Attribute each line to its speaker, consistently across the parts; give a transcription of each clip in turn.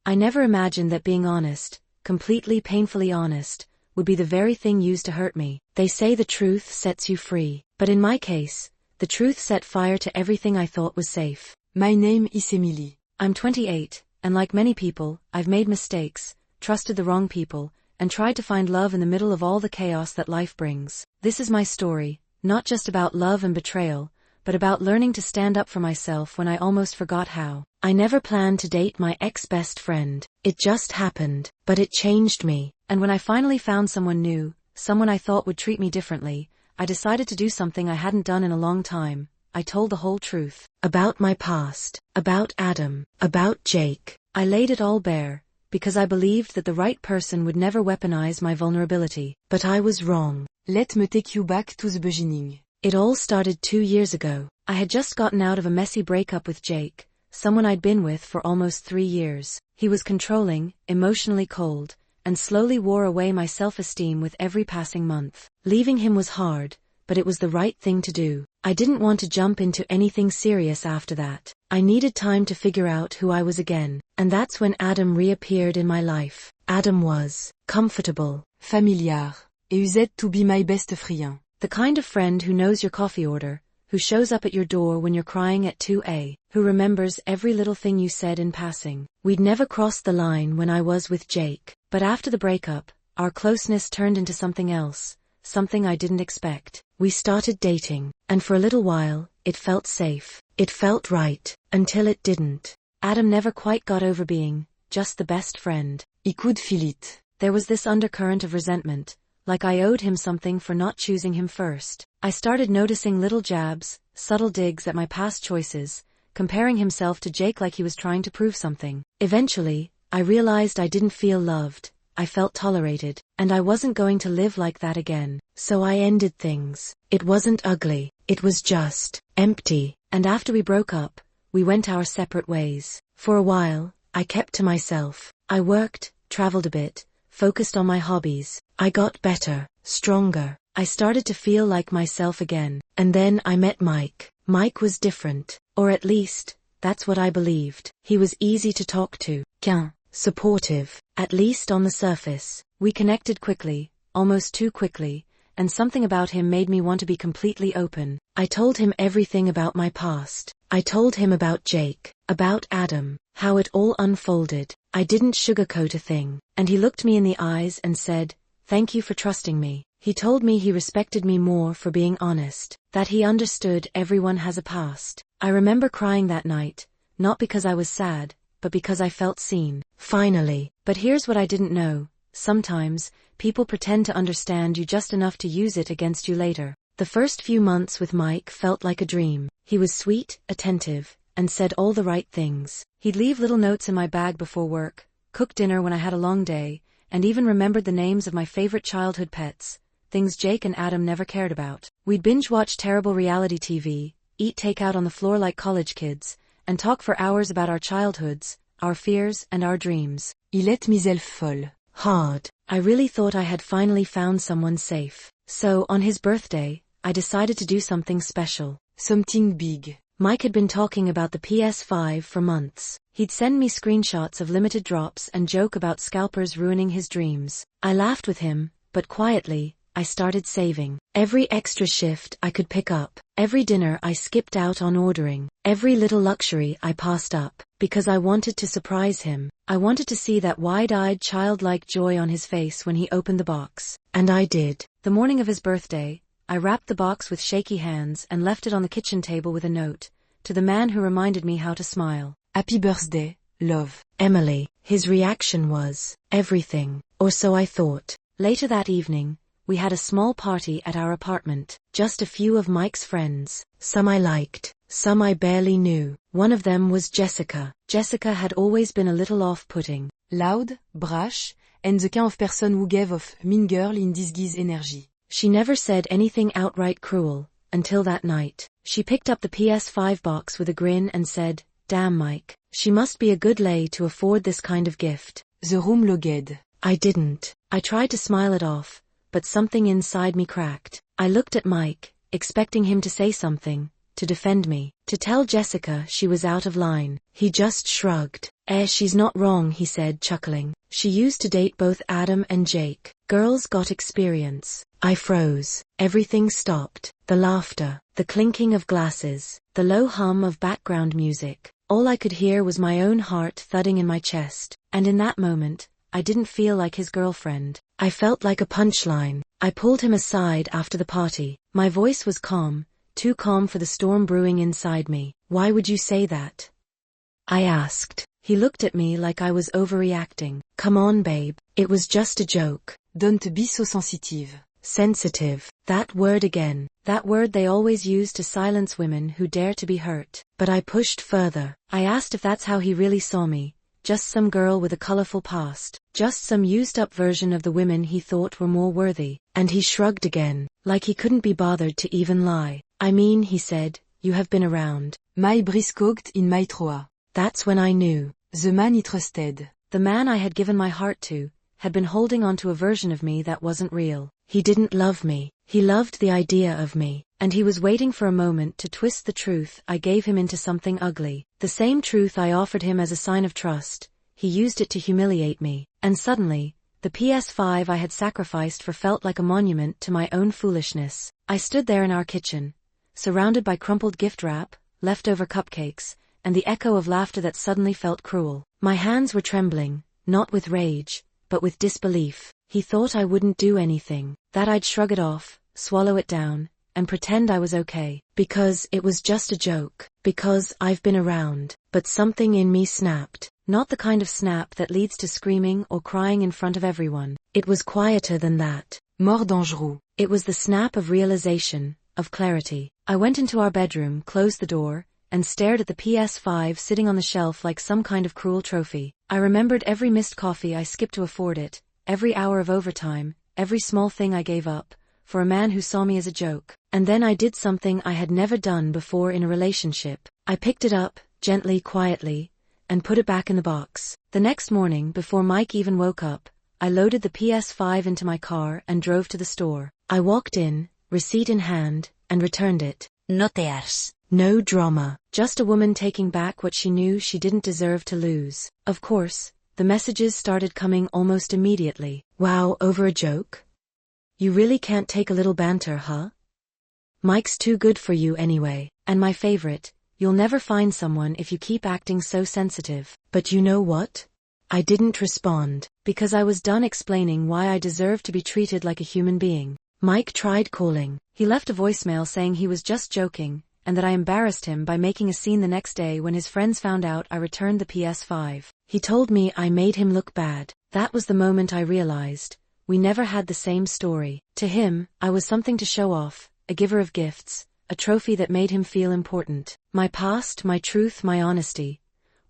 Speaker 1: I never imagined that being honest, completely painfully honest, would be the very thing used to hurt me. They say the truth sets you free. But in my case, the truth set fire to everything I thought was safe.
Speaker 2: My name is Emily.
Speaker 1: I'm 28, and like many people, I've made mistakes, trusted the wrong people, and tried to find love in the middle of all the chaos that life brings. This is my story, not just about love and betrayal, but about learning to stand up for myself when I almost forgot how. I never planned to date my ex-best friend. It just happened, but it changed me. And when I finally found someone new, someone I thought would treat me differently, I decided to do something I hadn't done in a long time. I told the whole truth. About my past, about Adam, about Jake. I laid it all bare, because I believed that the right person would never weaponize my vulnerability. But I was wrong.
Speaker 2: Let me take you back to the beginning.
Speaker 1: It all started 2 years ago. I had just gotten out of a messy breakup with Jake, someone I'd been with for almost 3 years. He was controlling, emotionally cold, and slowly wore away my self-esteem with every passing month. Leaving him was hard, but it was the right thing to do. I didn't want to jump into anything serious after that. I needed time to figure out who I was again. And that's when Adam reappeared in my life. Adam was comfortable,
Speaker 2: familiar, et used to be my best friend.
Speaker 1: The kind of friend who knows your coffee order, who shows up at your door when you're crying at 2 a.m, who remembers every little thing you said in passing. We'd never crossed the line when I was with Jake. But after the breakup, our closeness turned into something else, something I didn't expect. We started dating, and for a little while, it felt safe. It felt right, until it didn't. Adam never quite got over being just the best friend.
Speaker 2: He could feel it.
Speaker 1: There was this undercurrent of resentment, like I owed him something for not choosing him first. I started noticing little jabs, subtle digs at my past choices, comparing himself to Jake like he was trying to prove something. Eventually, I realized I didn't feel loved, I felt tolerated, and I wasn't going to live like that again. So I ended things. It wasn't ugly, it was just empty. And after we broke up, we went our separate ways. For a while, I kept to myself. I worked, traveled a bit, focused on my hobbies. I got better, stronger. I started to feel like myself again. And then I met Mike. Mike was different. Or at least, that's what I believed. He was easy to talk to. Supportive. At least on the surface. We connected quickly, almost too quickly, and something about him made me want to be completely open. I told him everything about my past. I told him about Jake, about Adam, how it all unfolded. I didn't sugarcoat a thing. And he looked me in the eyes and said, "Thank you for trusting me." He told me he respected me more for being honest, that he understood everyone has a past. I remember crying that night, not because I was sad, but because I felt seen. Finally. But here's what I didn't know. Sometimes, people pretend to understand you just enough to use it against you later. The first few months with Mike felt like a dream. He was sweet, attentive, and said all the right things. He'd leave little notes in my bag before work, cook dinner when I had a long day, and even remembered the names of my favorite childhood pets, things Jake and Adam never cared about. We'd binge-watch terrible reality TV, eat takeout on the floor like college kids, and talk for hours about our childhoods, our fears, and our dreams.
Speaker 2: Il est mes elfes folles.
Speaker 1: Hard. I really thought I had finally found someone safe. So, on his birthday, I decided to do something special.
Speaker 2: Something big.
Speaker 1: Mike had been talking about the PS5 for months. He'd send me screenshots of limited drops and joke about scalpers ruining his dreams. I laughed with him, but quietly, I started saving. Every extra shift I could pick up, every dinner I skipped out on ordering, every little luxury I passed up, because I wanted to surprise him. I wanted to see that wide-eyed childlike joy on his face when he opened the box. And I did. The morning of his birthday, I wrapped the box with shaky hands and left it on the kitchen table with a note, to the man who reminded me how to smile.
Speaker 2: Happy birthday, love.
Speaker 1: Emily. His reaction was, everything, or so I thought. Later that evening, we had a small party at our apartment. Just a few of Mike's friends. Some I liked, some I barely knew. One of them was Jessica. Jessica had always been a little off-putting.
Speaker 2: Loud, brash, and the kind of person who gave off mean girl in disguise energy.
Speaker 1: She never said anything outright cruel, until that night. She picked up the PS5 box with a grin and said, "Damn Mike, she must be a good lay to afford this kind of gift."
Speaker 2: The room looked.
Speaker 1: I didn't. I tried to smile it off, but something inside me cracked. I looked at Mike, expecting him to say something, to defend me, to tell Jessica she was out of line. He just shrugged. She's not wrong, he said, chuckling. She used to date both Adam and Jake. Girls got experience. I froze. Everything stopped. The laughter, the clinking of glasses, the low hum of background music. All I could hear was my own heart thudding in my chest. And in that moment, I didn't feel like his girlfriend. I felt like a punchline. I pulled him aside after the party. My voice was calm, too calm for the storm brewing inside me. Why would you say that? I asked. He looked at me like I was overreacting. Come on, babe. It was just a joke.
Speaker 2: Don't be so sensitive.
Speaker 1: Sensitive. That word again. That word they always use to silence women who dare to be hurt. But I pushed further. I asked if that's how he really saw me. Just some girl with a colorful past. Just some used-up version of the women he thought were more worthy. And he shrugged again, like he couldn't be bothered to even lie. I mean, he said, you have been around.
Speaker 2: My briskogt in my troa.
Speaker 1: That's when I knew.
Speaker 2: The man I trusted.
Speaker 1: The man I had given my heart to, had been holding on to a version of me that wasn't real. He didn't love me. He loved the idea of me. And he was waiting for a moment to twist the truth I gave him into something ugly. The same truth I offered him as a sign of trust. He used it to humiliate me. And suddenly, the PS5 I had sacrificed for felt like a monument to my own foolishness. I stood there in our kitchen, surrounded by crumpled gift wrap, leftover cupcakes, and the echo of laughter that suddenly felt cruel. My hands were trembling, not with rage, but with disbelief. He thought I wouldn't do anything, that I'd shrug it off, swallow it down, and pretend I was okay. Because it was just a joke. Because I've been around. But something in me snapped. Not the kind of snap that leads to screaming or crying in front of everyone. It was quieter than that.
Speaker 2: More dangereux.
Speaker 1: It was the snap of realization, of clarity. I went into our bedroom, closed the door, and stared at the PS5 sitting on the shelf like some kind of cruel trophy. I remembered every missed coffee I skipped to afford it, every hour of overtime, every small thing I gave up, for a man who saw me as a joke. And then I did something I had never done before in a relationship. I picked it up, gently, quietly, and put it back in the box. The next morning, before Mike even woke up, I loaded the PS5 into my car and drove to the store. I walked in, receipt in hand, and returned it.
Speaker 3: No tears.
Speaker 1: No drama. Just a woman taking back what she knew she didn't deserve to lose. Of course, the messages started coming almost immediately. Wow, over a joke? You really can't take a little banter, huh? Mike's too good for you anyway. And my favorite, you'll never find someone if you keep acting so sensitive. But you know what? I didn't respond, because I was done explaining why I deserved to be treated like a human being. Mike tried calling. He left a voicemail saying he was just joking, and that I embarrassed him by making a scene the next day when his friends found out I returned the PS5. He told me I made him look bad. That was the moment I realized. We never had the same story. To him, I was something to show off, a giver of gifts, a trophy that made him feel important. My past, my truth, my honesty,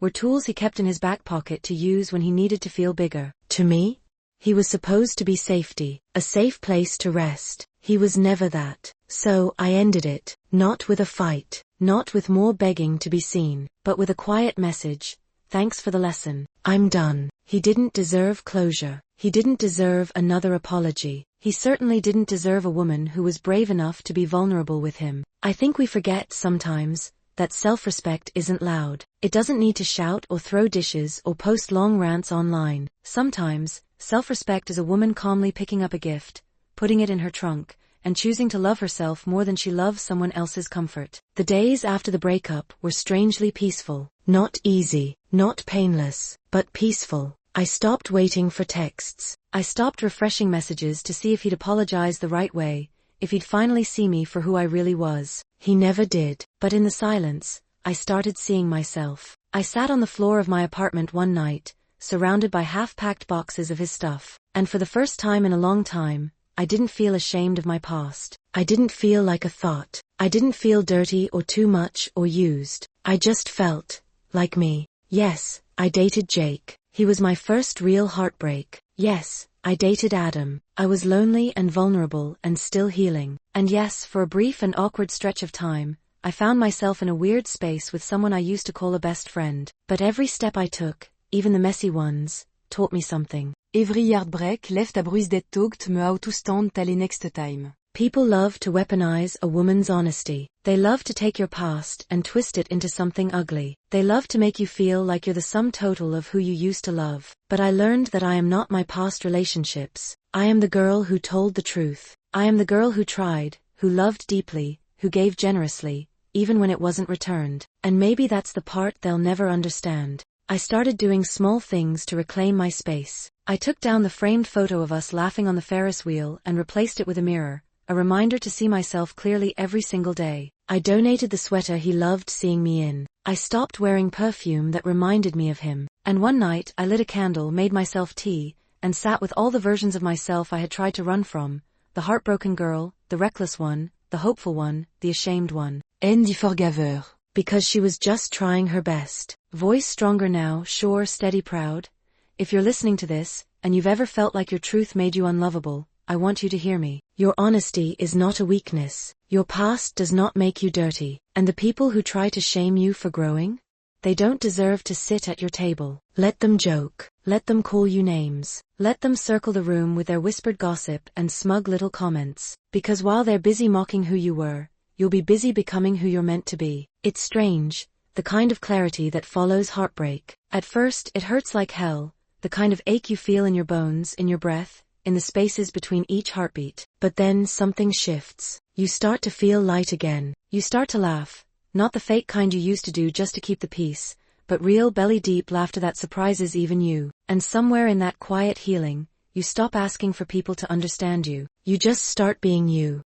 Speaker 1: were tools he kept in his back pocket to use when he needed to feel bigger. To me, he was supposed to be safety, a safe place to rest. He was never that. So I ended it, not with a fight, not with more begging to be seen, but with a quiet message. Thanks for the lesson. I'm done. He didn't deserve closure. He didn't deserve another apology. He certainly didn't deserve a woman who was brave enough to be vulnerable with him. I think we forget sometimes that self-respect isn't loud. It doesn't need to shout or throw dishes or post long rants online. Sometimes, self-respect is a woman calmly picking up a gift, putting it in her trunk, and choosing to love herself more than she loves someone else's comfort. The days after the breakup were strangely peaceful. Not easy, not painless, but peaceful. I stopped waiting for texts. I stopped refreshing messages to see if he'd apologize the right way, if he'd finally see me for who I really was. He never did. But in the silence, I started seeing myself. I sat on the floor of my apartment one night, surrounded by half-packed boxes of his stuff. And for the first time in a long time, I didn't feel ashamed of my past. I didn't feel like a thot. I didn't feel dirty or too much or used. I just felt like me. Yes, I dated Jake. He was my first real heartbreak. Yes, I dated Adam. I was lonely and vulnerable and still healing. And yes, for a brief and awkward stretch of time, I found myself in a weird space with someone I used to call a best friend. But every step I took, even the messy ones, taught me something.
Speaker 2: Every heartbreak left a bruised togt me out to stand till next time.
Speaker 1: People love to weaponize a woman's honesty. They love to take your past and twist it into something ugly. They love to make you feel like you're the sum total of who you used to love. But I learned that I am not my past relationships. I am the girl who told the truth. I am the girl who tried, who loved deeply, who gave generously, even when it wasn't returned. And maybe that's the part they'll never understand. I started doing small things to reclaim my space. I took down the framed photo of us laughing on the Ferris wheel and replaced it with a mirror, a reminder to see myself clearly every single day. I donated the sweater he loved seeing me in. I stopped wearing perfume that reminded me of him. And one night I lit a candle, made myself tea, and sat with all the versions of myself I had tried to run from. The heartbroken girl, the reckless one, the hopeful one, the ashamed one.
Speaker 2: Haine du forgaveur.
Speaker 1: Because she was just trying her best. Voice stronger now, sure, steady, proud. If you're listening to this, and you've ever felt like your truth made you unlovable, I want you to hear me. Your honesty is not a weakness. Your past does not make you dirty. And the people who try to shame you for growing? They don't deserve to sit at your table. Let them joke. Let them call you names. Let them circle the room with their whispered gossip and smug little comments. Because while they're busy mocking who you were, you'll be busy becoming who you're meant to be. It's strange, the kind of clarity that follows heartbreak. At first, it hurts like hell, the kind of ache you feel in your bones, in your breath, in the spaces between each heartbeat. But then something shifts. You start to feel light again. You start to laugh. Not the fake kind you used to do just to keep the peace, but real belly-deep laughter that surprises even you. And somewhere in that quiet healing, you stop asking for people to understand you. You just start being you.